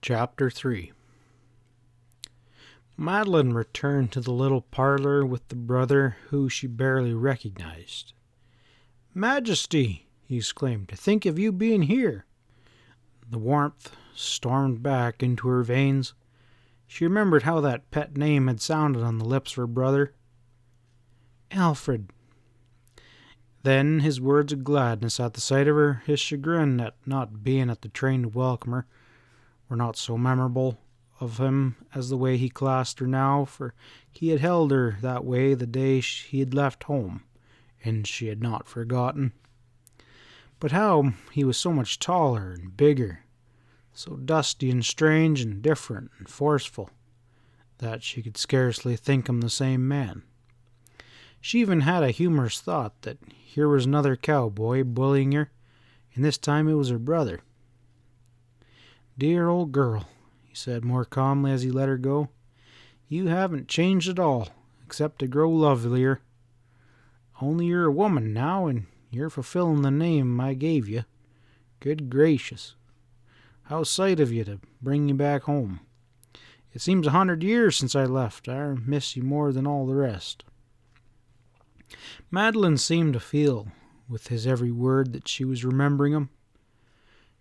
Chapter 3. Madeline returned to the little parlor with the brother who she barely recognized. "Majesty!" he exclaimed, "to think of you being here!" The warmth stormed back into her veins. She remembered how that pet name had sounded on the lips of her brother. Alfred. Then his words of gladness at the sight of her, his chagrin at not being at the train to welcome her, were not so memorable of him as the way he clasped her now, for he had held her that way the day he had left home, and she had not forgotten. But how he was so much taller and bigger, so dusty and strange and different and forceful, that she could scarcely think him the same man. She even had a humorous thought that here was another cowboy bullying her, and this time it was her brother. "Dear old girl," he said more calmly as he let her go, "you haven't changed at all, except to grow lovelier. Only you're a woman now, and you're fulfilling the name I gave you. Good gracious, how sight of you to bring you back home. It seems 100 years since I left. I miss you more than all the rest." Madeline seemed to feel with his every word that she was remembering him.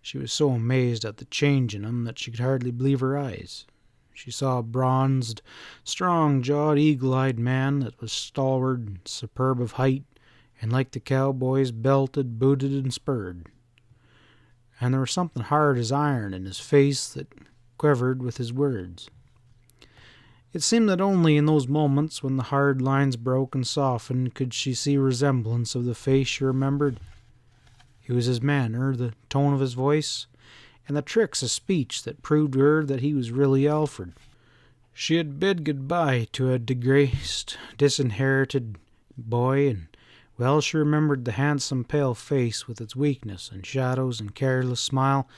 She was so amazed at the change in him that she could hardly believe her eyes. She saw a bronzed, strong-jawed, eagle-eyed man that was stalwart and superb of height, and like the cowboys, belted, booted, and spurred. And there was something hard as iron in his face that quivered with his words. It seemed that only in those moments when the hard lines broke and softened could she see resemblance of the face she remembered. It was his manner, the tone of his voice, and the tricks of speech that proved to her that he was really Alfred. She had bid goodbye to a disgraced, disinherited boy, and well she remembered the handsome pale face with its weakness and shadows and careless smile,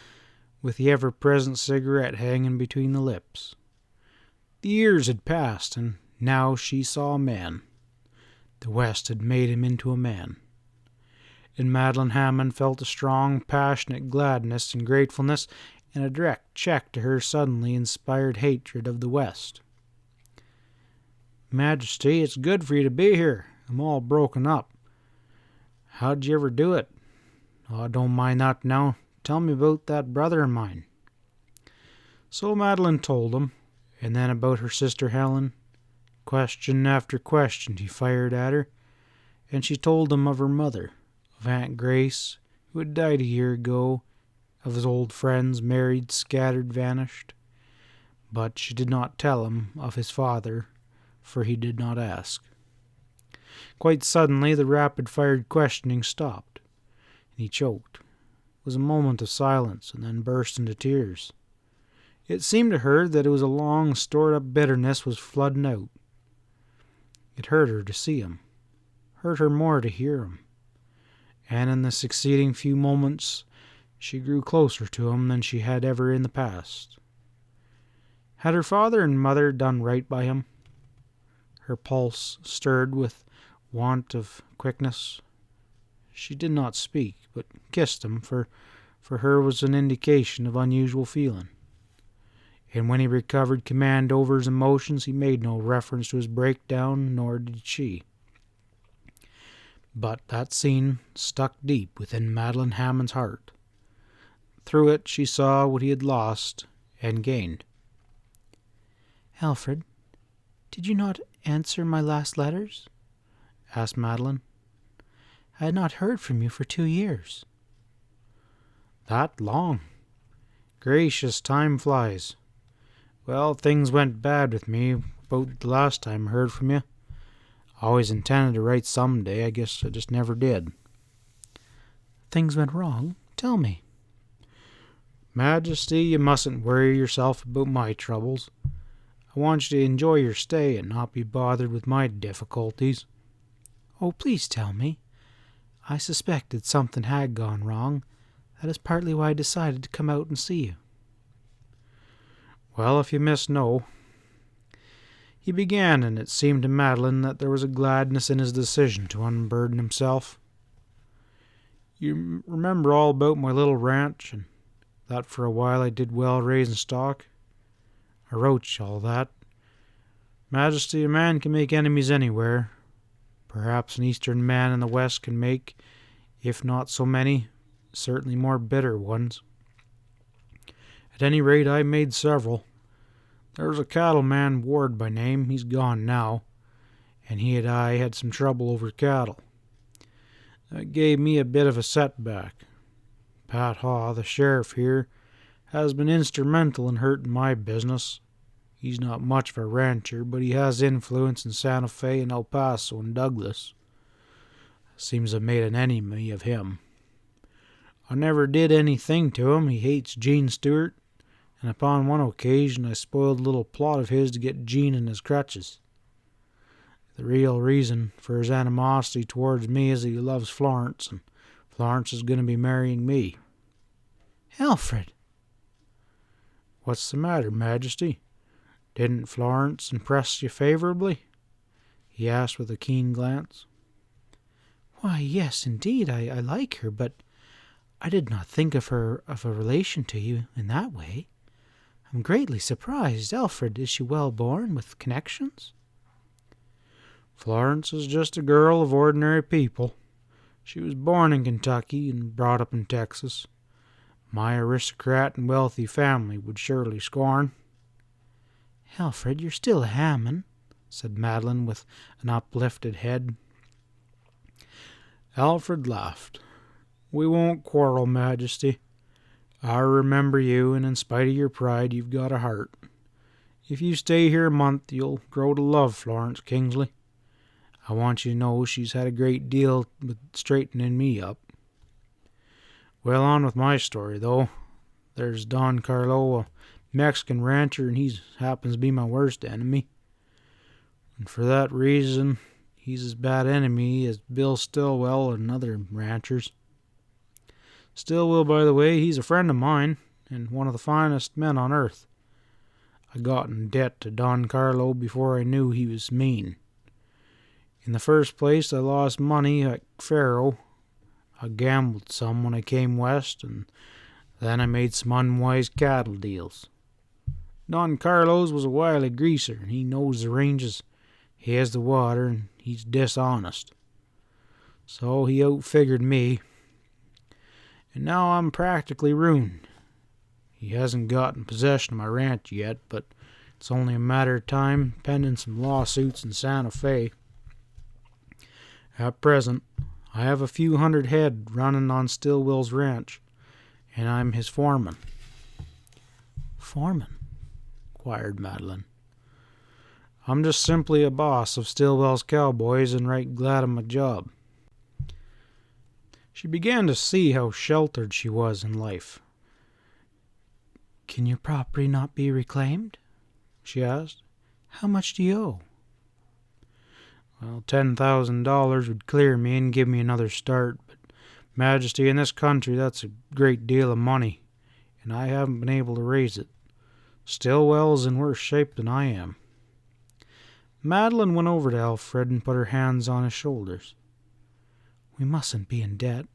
with the ever-present cigarette hanging between the lips. The years had passed, and now she saw a man. The West had made him into a man. And Madeline Hammond felt a strong, passionate gladness and gratefulness, and a direct check to her suddenly inspired hatred of the West. "Majesty, it's good for you to be here. I'm all broken up. How'd you ever do it? Oh, don't mind that now. Tell me about that brother of mine." So Madeline told him, and then about her sister Helen. Question after question he fired at her, and she told him of her mother, of Aunt Grace, who had died a year ago, of his old friends, married, scattered, vanished. But she did not tell him of his father, for he did not ask. Quite suddenly the rapid-fired questioning stopped, and he choked. It was a moment of silence, and then burst into tears. It seemed to her that it was a long stored-up bitterness was flooding out. It hurt her to see him, hurt her more to hear him, and in the succeeding few moments she grew closer to him than she had ever in the past. Had her father and mother done right by him? Her pulse stirred with want of quickness. She did not speak, but kissed him, for her was an indication of unusual feeling. And when he recovered command over his emotions, he made no reference to his breakdown, nor did she. But that scene stuck deep within Madeline Hammond's heart. Through it she saw what he had lost and gained. "Alfred, did you not answer my last letters?" asked Madeline. "I had not heard from you for 2 years." "That long? Gracious, time flies. Well, things went bad with me about the last time I heard from you. I always intended to write some day. I guess I just never did." "Things went wrong? Tell me." "Majesty, you mustn't worry yourself about my troubles. I want you to enjoy your stay and not be bothered with my difficulties." "Oh, please tell me. I suspected something had gone wrong. That is partly why I decided to come out and see you." "Well, if you must know," he began, and it seemed to Madeline that there was a gladness in his decision to unburden himself. "You remember all about my little ranch, and that for a while I did well raising stock. I wrote you all that. Majesty, a man can make enemies anywhere. Perhaps an eastern man in the west can make, if not so many, certainly more bitter ones. At any rate, I made several. There was a cattleman, Ward by name, he's gone now, and he and I had some trouble over cattle. That gave me a bit of a setback. Pat Haw, the sheriff here, has been instrumental in hurting my business. He's not much of a rancher, but he has influence in Santa Fe and El Paso and Douglas. Seems I've made an enemy of him. I never did anything to him. He hates Gene Stewart, and upon one occasion I spoiled a little plot of his to get Gene in his crutches. The real reason for his animosity towards me is that he loves Florence, and Florence is going to be marrying me. Alfred! What's the matter, Majesty? Didn't Florence impress you favorably? He asked with a keen glance. Why, yes, indeed, I like her, but I did not think of her of a relation to you in that way. I'm greatly surprised. Alfred, is she well born, with connections? Florence is just a girl of ordinary people. She was born in Kentucky and brought up in Texas. My aristocrat and wealthy family would surely scorn. Alfred, you're still a Hammond, said Madeline with an uplifted head. Alfred laughed. We won't quarrel, Majesty. I remember you, and in spite of your pride, you've got a heart. If you stay here a month, you'll grow to love Florence Kingsley. I want you to know she's had a great deal with straightening me up. Well, on with my story, though. There's Don Carlo, a Mexican rancher, and he happens to be my worst enemy. And for that reason, he's as bad enemy as Bill Stillwell and other ranchers. Stillwell, by the way, he's a friend of mine, and one of the finest men on earth. I got in debt to Don Carlo before I knew he was mean. In the first place, I lost money at faro. I gambled some when I came west, and then I made some unwise cattle deals. Don Carlos was a wily greaser, and he knows the ranges. He has the water, and he's dishonest. So he outfigured me, and now I'm practically ruined. He hasn't gotten possession of my ranch yet, but it's only a matter of time, pending some lawsuits in Santa Fe. At present, I have a few hundred head running on Stillwell's ranch, and I'm his foreman. Foreman? Inquired Madeline. I'm just simply a boss of Stillwell's cowboys, and right glad of my job. She began to see how sheltered she was in life. Can your property not be reclaimed? She asked. How much do you owe? Well, $10,000 would clear me and give me another start, but Majesty, in this country, that's a great deal of money, and I haven't been able to raise it. Stillwell's in worse shape than I am. Madeline went over to Alfred and put her hands on his shoulders. We mustn't be in debt.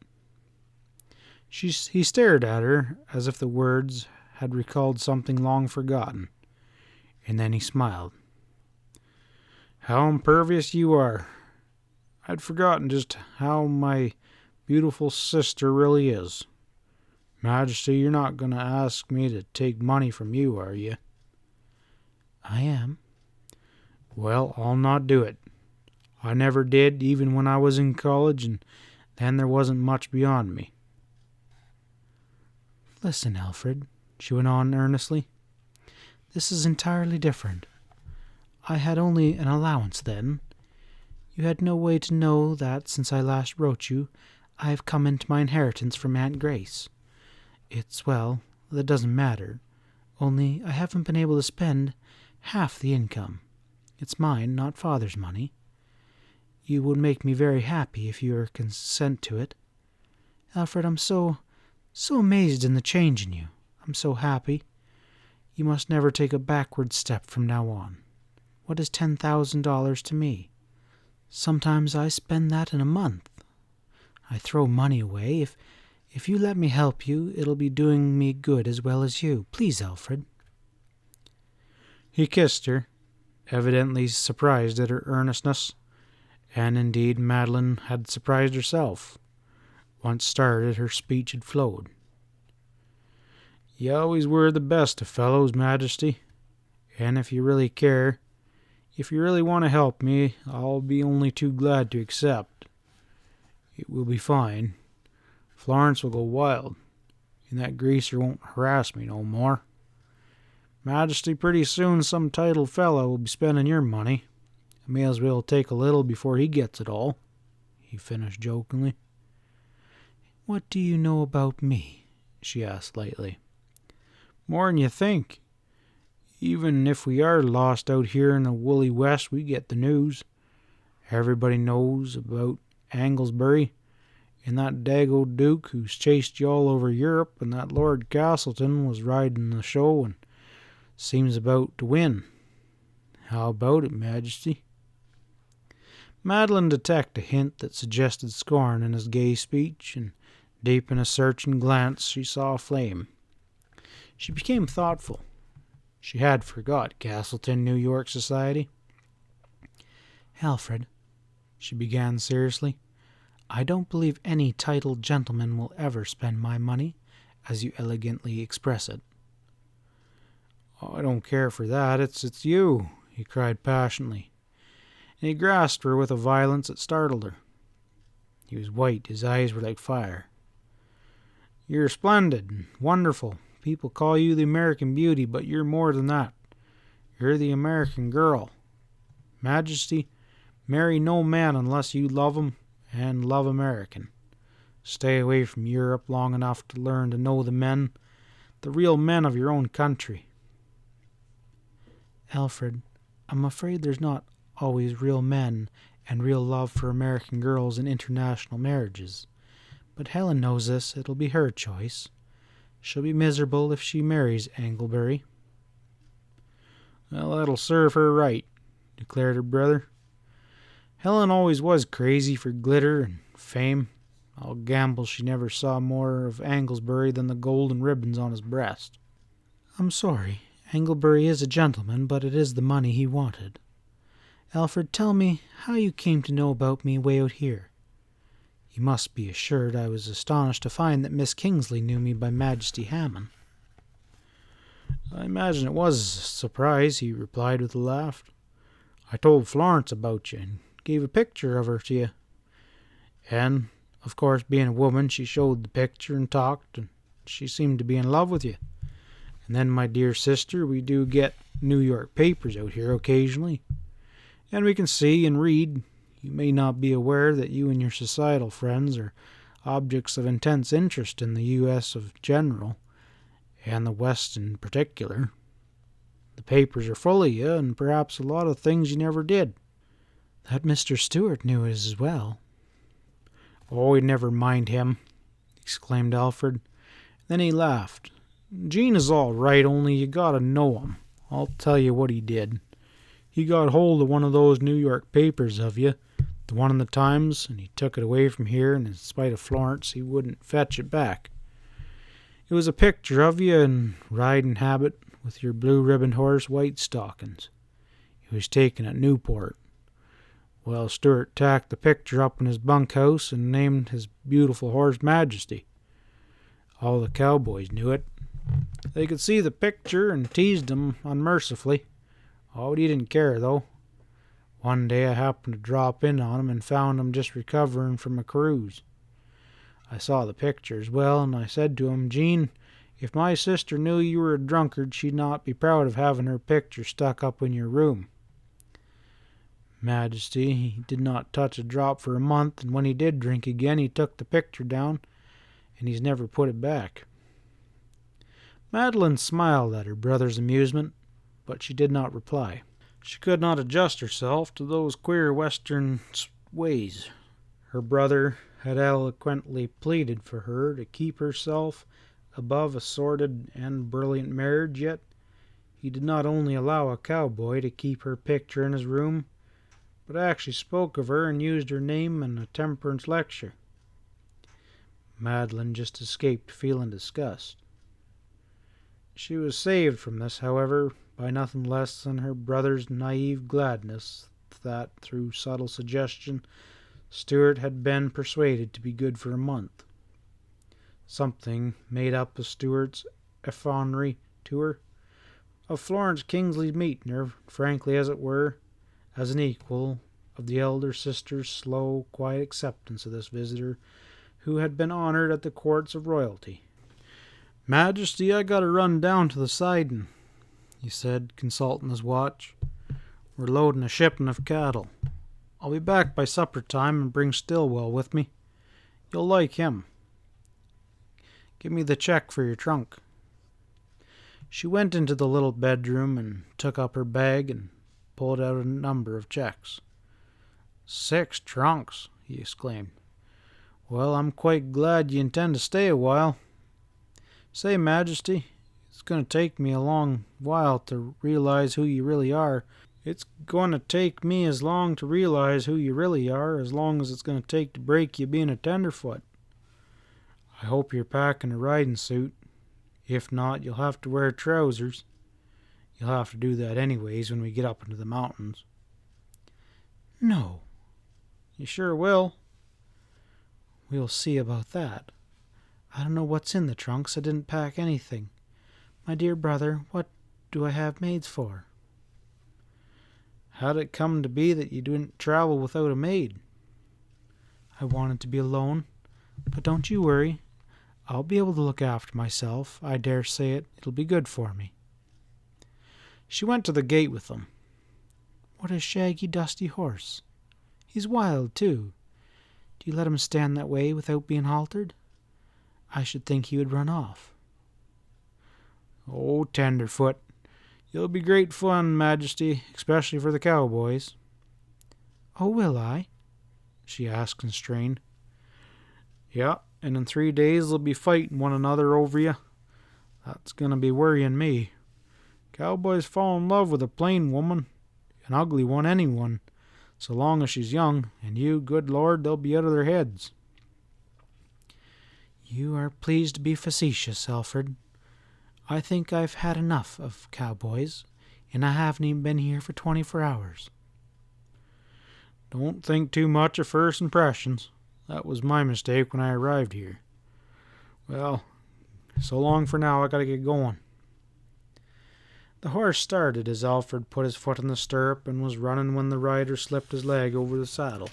He stared at her as if the words had recalled something long forgotten, and then he smiled. How impervious you are. I'd forgotten just how my beautiful sister really is. Majesty, you're not going to ask me to take money from you, are you? I am. Well, I'll not do it. I never did, even when I was in college, and then there wasn't much beyond me. Listen, Alfred, she went on earnestly. This is entirely different. I had only an allowance then. You had no way to know that since I last wrote you, I have come into my inheritance from Aunt Grace. Well, that doesn't matter. Only I haven't been able to spend half the income. It's mine, not Father's money. You would make me very happy if you were consent to it. Alfred, I'm so amazed in the change in you. I'm so happy. You must never take a backward step from now on. What is $10,000 to me? Sometimes I spend that in a month. I throw money away. If you let me help you, it'll be doing me good as well as you. Please, Alfred. He kissed her, evidently surprised at her earnestness, and indeed Madeline had surprised herself. Once started, her speech had flowed. You always were the best of fellows, Majesty, and if you really care, if you really want to help me, I'll be only too glad to accept. It will be fine. Florence will go wild, and that greaser won't harass me no more. Majesty, pretty soon some titled fellow will be spending your money. I may as well take a little before he gets it all, he finished jokingly. What do you know about me? She asked lightly. More'n you think. Even if we are lost out here in the woolly west, we get the news. Everybody knows about Anglesbury, and that dago Duke who's chased you all over Europe, and that Lord Castleton was riding the show and seems about to win. How about it, Majesty? Madeline detected a hint that suggested scorn in his gay speech, and deep in a searching glance she saw a flame. She became thoughtful. She had forgot Castleton, New York society. Alfred, she began seriously, I don't believe any titled gentleman will ever spend my money, as you elegantly express it. Oh, I don't care for that. It's you, he cried passionately, and he grasped her with a violence that startled her. He was white, his eyes were like fire. You're splendid and wonderful. People call you the American beauty, but you're more than that. You're the American girl. Majesty, marry no man unless you love him and love American. Stay away from Europe long enough to learn to know the real men of your own country. Alfred, I'm afraid there's not always real men and real love for American girls in international marriages. But Helen knows this. It'll be her choice. She'll be miserable if she marries Anglebury. Well, that'll serve her right, declared her brother. Helen always was crazy for glitter and fame. I'll gamble she never saw more of Anglesbury than the golden ribbons on his breast. I'm sorry. Anglebury is a gentleman, but it is the money he wanted. Alfred, tell me how you came to know about me way out here. You must be assured I was astonished to find that Miss Kingsley knew me by Madeline Hammond. I imagine it was a surprise, he replied with a laugh. I told Florence about you and gave a picture of her to you. And, of course, being a woman, she showed the picture and talked, and she seemed to be in love with you. And then, my dear sister, we do get New York papers out here occasionally, and we can see and read. You may not be aware that you and your societal friends are objects of intense interest in the U.S. of general, and the West in particular. The papers are full of you, and perhaps a lot of things you never did. That Mr. Stewart knew as well. Oh, never mind him, exclaimed Alfred. Then he laughed. Gene is all right, only you gotta know him. I'll tell you what he did. He got hold of one of those New York papers of you, the one in the Times, and he took it away from here, and in spite of Florence, he wouldn't fetch it back. It was a picture of you in riding habit with your blue-ribboned horse, White Stockings. It was taken at Newport. Well, Stewart tacked the picture up in his bunkhouse and named his beautiful horse Majesty. All the cowboys knew it. They could see the picture and teased him unmercifully. Oh, he didn't care, though. One day I happened to drop in on him and found him just recovering from a cruise. I saw the picture as well, and I said to him, Gene, if my sister knew you were a drunkard, she'd not be proud of having her picture stuck up in your room. Majesty, he did not touch a drop for a month, and when he did drink again, he took the picture down, and he's never put it back. Madeline smiled at her brother's amusement, but she did not reply. She could not adjust herself to those queer Western ways. Her brother had eloquently pleaded for her to keep herself above a sordid and brilliant marriage, yet he did not only allow a cowboy to keep her picture in his room, but actually spoke of her and used her name in a temperance lecture. Madeline just escaped feeling disgust. She was saved from this, however, by nothing less than her brother's naive gladness that, through subtle suggestion, Stewart had been persuaded to be good for a month. Something made up of Stewart's effrontery to her, of Florence Kingsley's meeting her, frankly as it were, as an equal, of the elder sister's slow, quiet acceptance of this visitor who had been honored at the courts of royalty. "Majesty, I gotta run down to the siding," he said, consulting his watch. "We're loading a shipment of cattle. I'll be back by supper time and bring Stillwell with me. You'll like him. Give me the check for your trunk." She went into the little bedroom and took up her bag and pulled out a number of checks. 6 trunks, he exclaimed. "Well, I'm quite glad you intend to stay a while. Say, Majesty, it's going to take me a long while to realize who you really are. It's going to take me as long to realize who you really are as long as it's going to take to break you being a tenderfoot. I hope you're packing a riding suit. If not, you'll have to wear trousers. You'll have to do that anyways when we get up into the mountains." "No." "You sure will." "We'll see about that. I don't know what's in the trunks. I didn't pack anything. My dear brother, what do I have maids for?" "How'd it come to be that you didn't travel without a maid?" "I wanted to be alone. But don't you worry. I'll be able to look after myself. I dare say it'll be good for me." She went to the gate with them. "What a shaggy, dusty horse. He's wild, too. Do you let him stand that way without being haltered? I should think he would run off." "Oh, tenderfoot. You'll be great fun, Majesty, especially for the cowboys." "Oh, will I?" she asked, constrained. "Yeah, and in 3 days they'll be fighting one another over you. That's going to be worrying me. Cowboys fall in love with a plain woman, an ugly one, anyone, so long as she's young, and you, good Lord, they'll be out of their heads." "You are pleased to be facetious, Alfred. I think I've had enough of cowboys, and I haven't even been here for 24 hours. "Don't think too much of first impressions. That was my mistake when I arrived here. Well, so long for now. I gotta get going." The horse started as Alfred put his foot in the stirrup and was running when the rider slipped his leg over the saddle.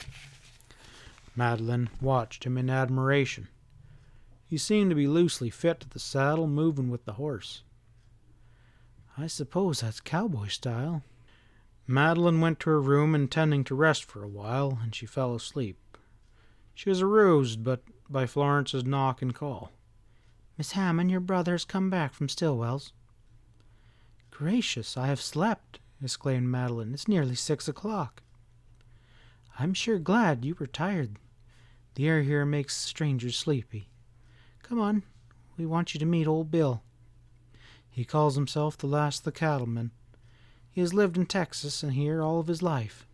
Madeline watched him in admiration. He seemed to be loosely fit to the saddle, moving with the horse. "I suppose that's cowboy style." Madeline went to her room intending to rest for a while, and she fell asleep. She was aroused by Florence's knock and call. "Miss Hammond, your brother has come back from Stillwell's." "Gracious, I have slept!" exclaimed Madeline. "It's nearly 6 o'clock." "I'm sure glad you were tired. The air here makes strangers sleepy. Come on, we want you to meet old Bill. He calls himself the last of the cattlemen. He has lived in Texas and here all of his life."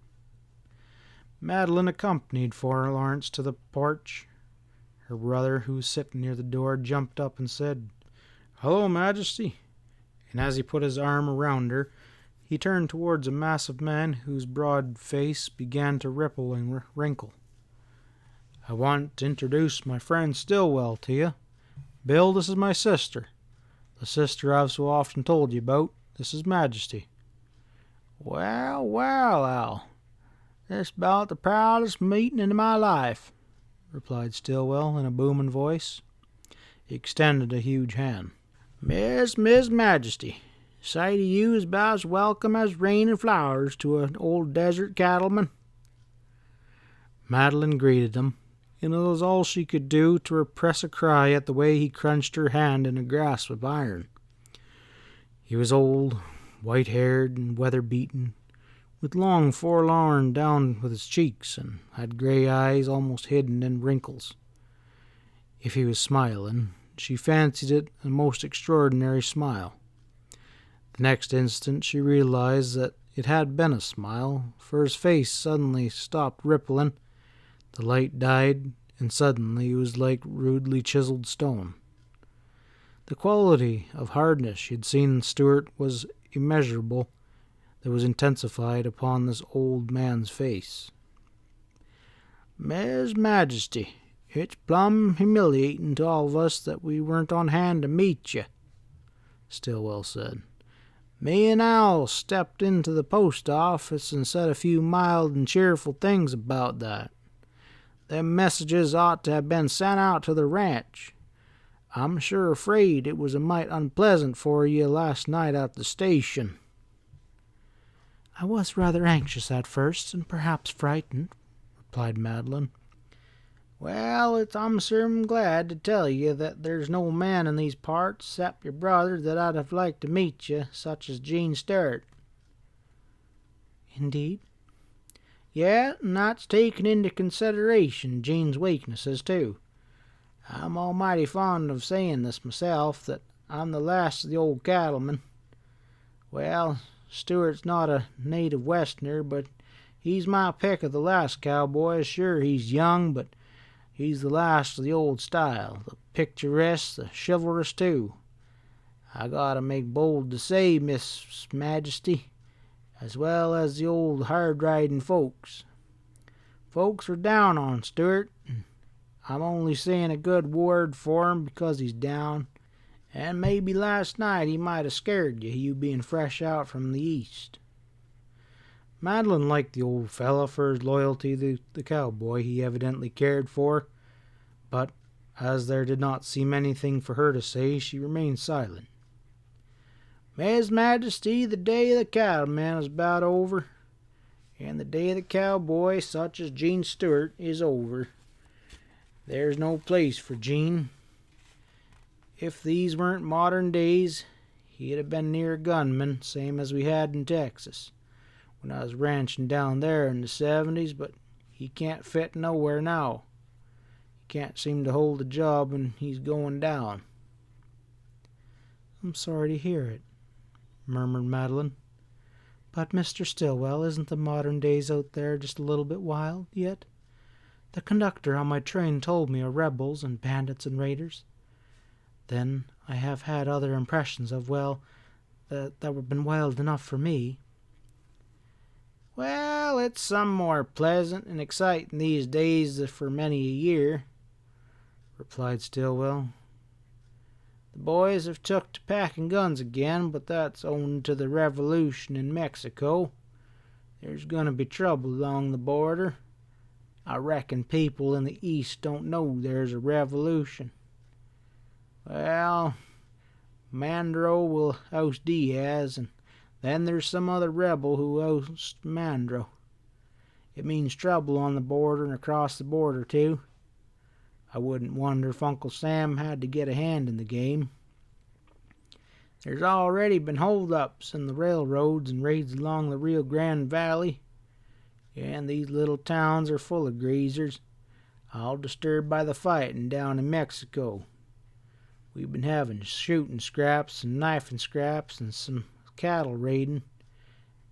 Madeline accompanied Florence to the porch. Her brother, who was sitting near the door, jumped up and said, "Hello, Majesty." And as he put his arm around her, he turned towards a massive man whose broad face began to ripple and wrinkle. "I want to introduce my friend Stillwell to you. Bill, this is my sister. The sister I've so often told you about. This is Majesty." "Well, well, Al. This about the proudest meeting in my life," replied Stillwell in a booming voice. He extended a huge hand. Miss Majesty, sight of you is about as welcome as rain and flowers to an old desert cattleman." Madeline greeted him, and it was all she could do to repress a cry at the way he crunched her hand in a grasp of iron. He was old, white-haired and weather-beaten, with long forlorn down with his cheeks, and had gray eyes almost hidden in wrinkles. If he was smiling, she fancied it a most extraordinary smile. The next instant she realized that it had been a smile, for his face suddenly stopped rippling, the light died, and suddenly he was like rudely chiseled stone. The quality of hardness she had seen in Stuart was immeasurable, that was intensified upon this old man's face. "Miss Majesty, it's plumb humiliating to all of us that we weren't on hand to meet you," Stillwell said. "Me and Al stepped into the post office and said a few mild and cheerful things about that. Them messages ought to have been sent out to the ranch. I'm sure afraid it was a mite unpleasant for you last night at the station." "I was rather anxious at first, and perhaps frightened," replied Madeline. "Well, I'm sure glad to tell you that there's no man in these parts, 'cept your brother, that I'd have liked to meet you, such as Gene Sturt." "Indeed?" "Yeah, and that's taking into consideration Gene's weaknesses, too. I'm almighty fond of saying this myself, that I'm the last of the old cattlemen. Well, Stuart's not a native Westerner, but he's my pick of the last cowboys. Sure, he's young, but he's the last of the old style, the picturesque, the chivalrous, too. I gotta make bold to say, Miss Majesty, as well as the old hard-riding folks. Folks are down on Stuart, and I'm only saying a good word for him because he's down, and maybe last night he might have scared you being fresh out from the East." Madeline liked the old fellow for his loyalty to the cowboy he evidently cared for, but as there did not seem anything for her to say, she remained silent. "Miss Majesty, the day of the cattleman is about over, and the day of the cowboy, such as Gene Sturt, is over. There's no place for Gene. If these weren't modern days, he'd have been near a gunman, same as we had in Texas, when I was ranching down there in the 70s, but he can't fit nowhere now. He can't seem to hold a job when he's going down." "I'm sorry to hear it," murmured Madeline. "But, Mr. Stillwell, isn't the modern days out there just a little bit wild yet? The conductor on my train told me of rebels and bandits and raiders. Then I have had other impressions of, well, that have been wild enough for me." "Well, it's some more pleasant and exciting these days for many a year," replied Stillwell. "The boys have took to packing guns again, but that's owing to the revolution in Mexico. There's going to be trouble along the border. I reckon people in the East don't know there's a revolution. Well, Mandro will oust Diaz, and then there's some other rebel who ousts Mandro. It means trouble on the border and across the border, too. I wouldn't wonder if Uncle Sam had to get a hand in the game. There's already been hold-ups in the railroads and raids along the Rio Grande Valley, and these little towns are full of greasers, all disturbed by the fighting down in Mexico. We've been having shooting scraps and knifing scraps and some cattle raiding.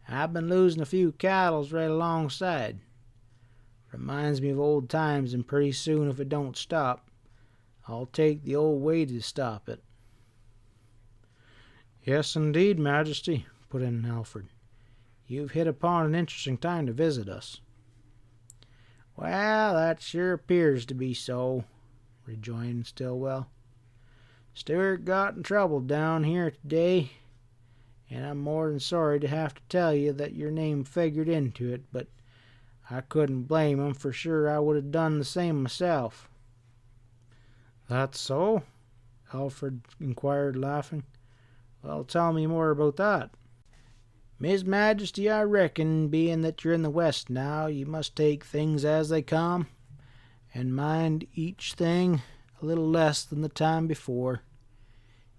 I've been losing a few cattles right alongside. Reminds me of old times, and pretty soon, if it don't stop, I'll take the old way to stop it." "Yes, indeed, Majesty," put in Alfred. "You've hit upon an interesting time to visit us." "Well, that sure appears to be so," rejoined Stillwell. "Stuart got in trouble down here today, and I'm more than sorry to have to tell you that your name figured into it, but I couldn't blame him, for sure I would have done the same myself." "That's so?" Alfred inquired, laughing. "Well, tell me more about that." "Miss Majesty, I reckon, being that you're in the West now, you must take things as they come, and mind each thing a little less than the time before.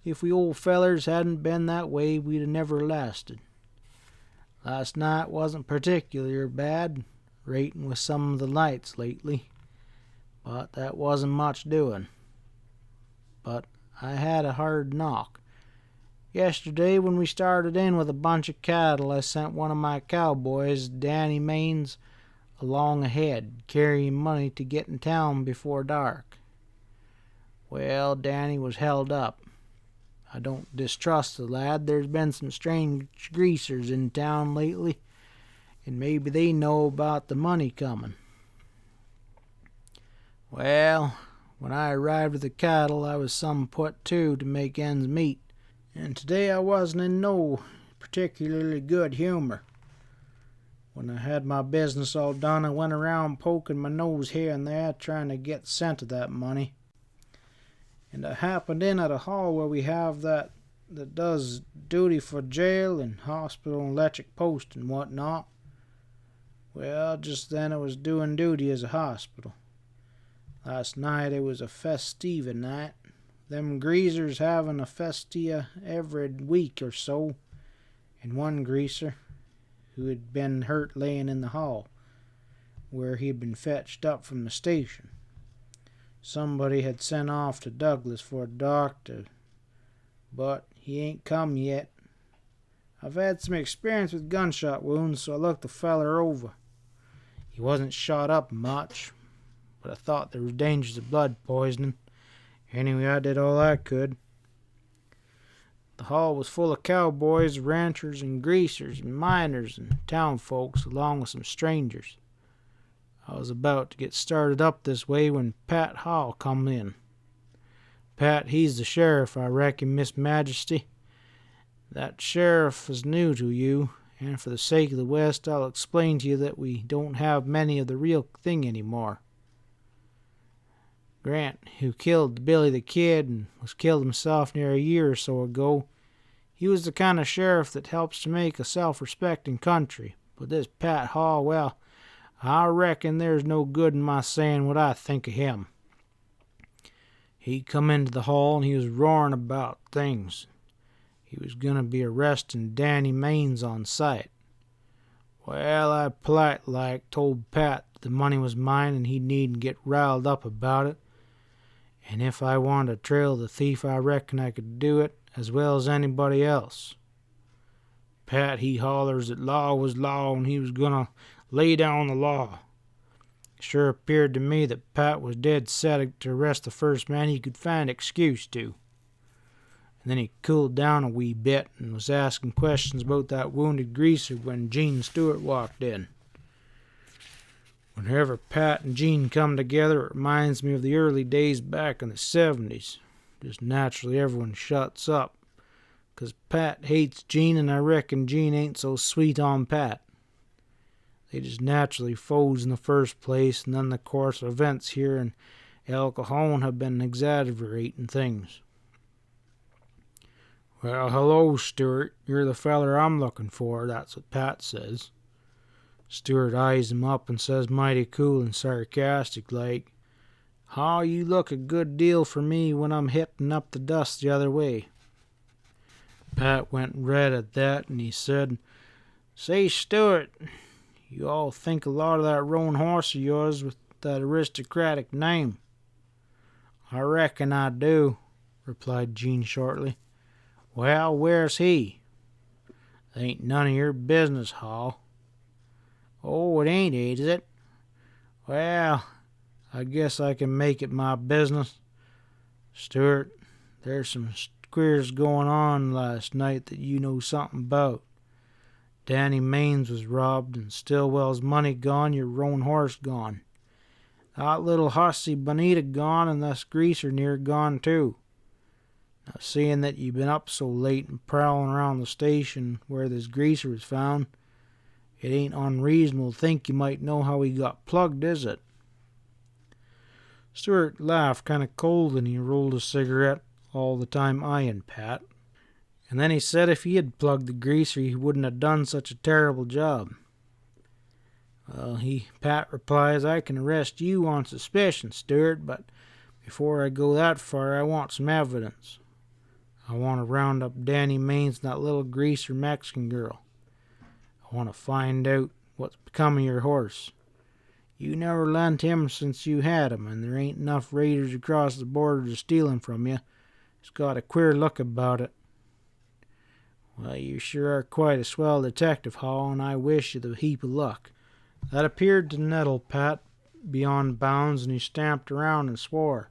If we old fellers hadn't been that way, we'd have never lasted. Last night wasn't particular bad, rating with some of the nights lately, but that wasn't much doing. But I had a hard knock. Yesterday, when we started in with a bunch of cattle, I sent one of my cowboys, Danny Maines, along ahead, carrying money to get in town before dark. Well, Danny was held up. I don't distrust the lad. There's been some strange greasers in town lately, and maybe they know about the money coming. Well, when I arrived at the cattle, I was some put to make ends meet, and today I wasn't in no particularly good humor. When I had my business all done, I went around poking my nose here and there, trying to get scent of that money. And I happened in at a hall where we have that does duty for jail and hospital and electric post and whatnot. Well, just then it was doing duty as a hospital. Last night it was a festiva night. Them greasers having a festia every week or so, and one greaser, who had been hurt laying in the hall, where he had been fetched up from the station. Somebody had sent off to Douglas for a doctor, but he ain't come yet. I've had some experience with gunshot wounds, so I looked the feller over. He wasn't shot up much, but I thought there was dangers of blood poisoning. Anyway, I did all I could. The hall was full of cowboys, ranchers, and greasers, and miners, and town folks, along with some strangers. I was about to get started up this way when Pat Hall come in. Pat, he's the sheriff, I reckon, Miss Majesty. That sheriff is new to you, and for the sake of the West, I'll explain to you that we don't have many of the real thing anymore. Grant, who killed Billy the Kid and was killed himself near a year or so ago, he was the kind of sheriff that helps to make a self-respecting country. But this Pat Hall, well, I reckon there's no good in my saying what I think of him. He come into the hall and he was roaring about things. He was going to be arresting Danny Maines on sight. Well, I polite-like told Pat the money was mine and he needn't get riled up about it. And if I wanted to trail the thief, I reckon I could do it as well as anybody else. Pat, he hollers that law was law and he was going to lay down the law. It sure appeared to me that Pat was dead set to arrest the first man he could find excuse to. And then he cooled down a wee bit and was asking questions about that wounded greaser when Gene Stewart walked in. Whenever Pat and Gene come together, it reminds me of the early days back in the 70s. Just naturally everyone shuts up, 'cause Pat hates Gene and I reckon Gene ain't so sweet on Pat. They just naturally foes in the first place, and then the course of events here in El Cajon have been exaggerating things. Well, hello, Stewart. You're the feller I'm looking for, that's what Pat says. Stewart eyes him up and says mighty cool and sarcastic like, "How you look a good deal for me when I'm hitting up the dust the other way." Pat went red at that and he said, "Say, Stewart, you all think a lot of that roan horse of yours with that aristocratic name." "I reckon I do," replied Gene shortly. "Well, where's he?" "Ain't none of your business, Hall." "Oh, it ain't, is it? Well, I guess I can make it my business. Stewart, there's some queers going on last night that you know something about. Danny Maines was robbed, and Stillwell's money gone, your roan horse gone. That little hussy Bonita gone, and this greaser near gone too. Now, seeing that you've been up so late and prowling around the station where this greaser was found, it ain't unreasonable to think you might know how he got plugged, is it?" Stewart laughed kind of cold and he rolled a cigarette, all the time eyeing Pat. And then he said if he had plugged the greaser he wouldn't have done such a terrible job. Well, Pat replies, "I can arrest you on suspicion, Stewart, but before I go that far I want some evidence. I want to round up Danny Maines and that little greaser Mexican girl. I want to find out what's become of your horse. You never lent him since you had him, and there ain't enough raiders across the border to steal him from you. It's got a queer look about it." "Well, you sure are quite a swell detective, Hall, and I wish you the heap of luck." That appeared to nettle Pat beyond bounds, and he stamped around and swore.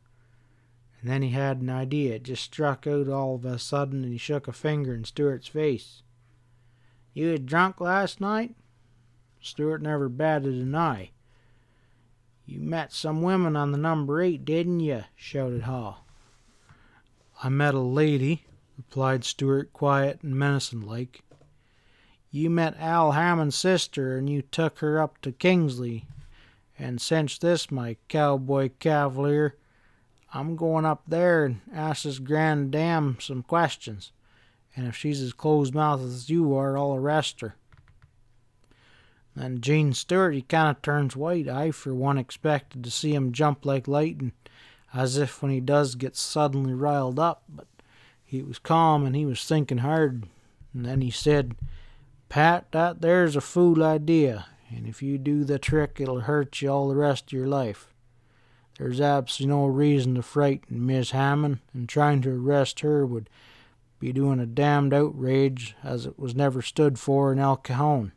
And then he had an idea. It just struck out all of a sudden, and he shook a finger in Stewart's face. "You was drunk last night?" Stewart never batted an eye. "You met some women on the number 8, didn't you?" shouted Haw. "I met a lady," replied Stewart, quiet and menacing like. "You met Al Hammond's sister, and you took her up to Kingsley. And cinch this, my cowboy cavalier. I'm going up there and ask this grand dame some questions, and if she's as close-mouthed as you are, I'll arrest her." Then Gene Stewart, he kind of turns white. I, for one, expected to see him jump like lightning, as if when he does get suddenly riled up, but he was calm and he was thinking hard. And then he said, "Pat, that there's a fool idea, and if you do the trick, it'll hurt you all the rest of your life. There's absolutely no reason to frighten Miss Hammond, and trying to arrest her would be doing a damned outrage as it was never stood for in El Cajon.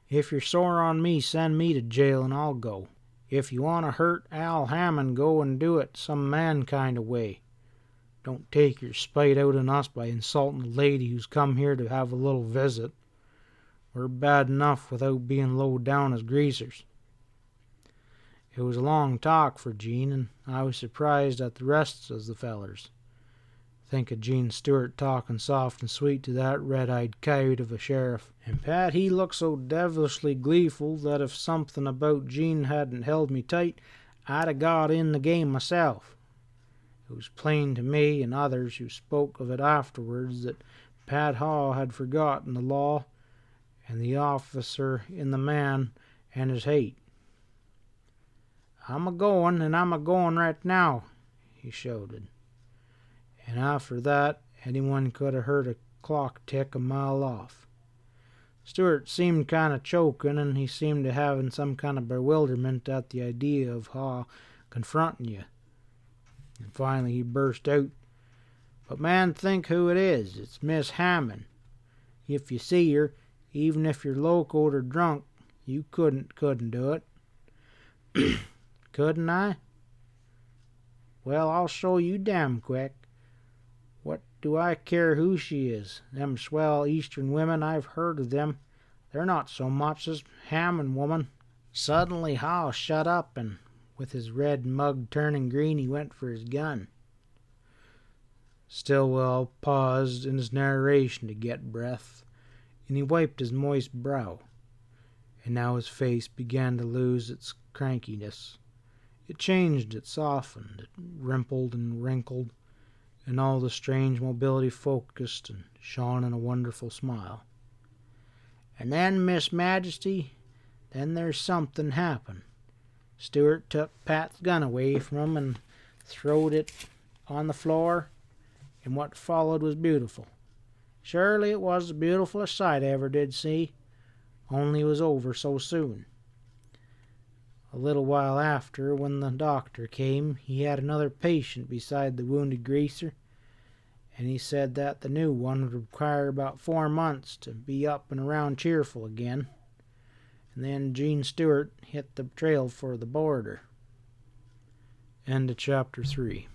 If you're sore on me, send me to jail and I'll go. If you want to hurt Al Hammond, go and do it some man kind of way. Don't take your spite out on us by insulting a lady who's come here to have a little visit. We're bad enough without being low down as greasers." It was a long talk for Gene, and I was surprised at the rest of the fellers. Think of Gene Stewart talking soft and sweet to that red-eyed coyote of a sheriff. And Pat, he looked so devilishly gleeful that if something about Gene hadn't held me tight, I'd have got in the game myself. It was plain to me and others who spoke of it afterwards that Pat Haw had forgotten the law and the officer in the man and his hate. "I'm a-goin', and I'm a-goin' right now," he shouted. And after that, anyone could have heard a clock tick a mile off. Stewart seemed kind of choking, and he seemed to have some kind of bewilderment at the idea of Haw confronting you. And finally he burst out, "But man, think who it is. It's Miss Hammond. If you see her, even if you're locoed or drunk, you couldn't do it." "Couldn't I? Well, I'll show you damn quick. What do I care who she is? Them swell Eastern women, I've heard of them. They're not so much as Hammond woman." Suddenly Haw shut up, and with his red mug turning green, he went for his gun. Stillwell paused in his narration to get breath, and he wiped his moist brow. And now his face began to lose its crankiness. It changed, it softened, it rimpled and wrinkled, and all the strange mobility focused and shone in a wonderful smile. "And then, Miss Majesty, then there's something happened. Stewart took Pat's gun away from him and throwed it on the floor, and what followed was beautiful. Surely it was the beautifulest sight I ever did see, only it was over so soon. A little while after, when the doctor came, he had another patient beside the wounded greaser, and he said that the new one would require about 4 months to be up and around cheerful again. And then Gene Stewart hit the trail for the border." End of chapter 3.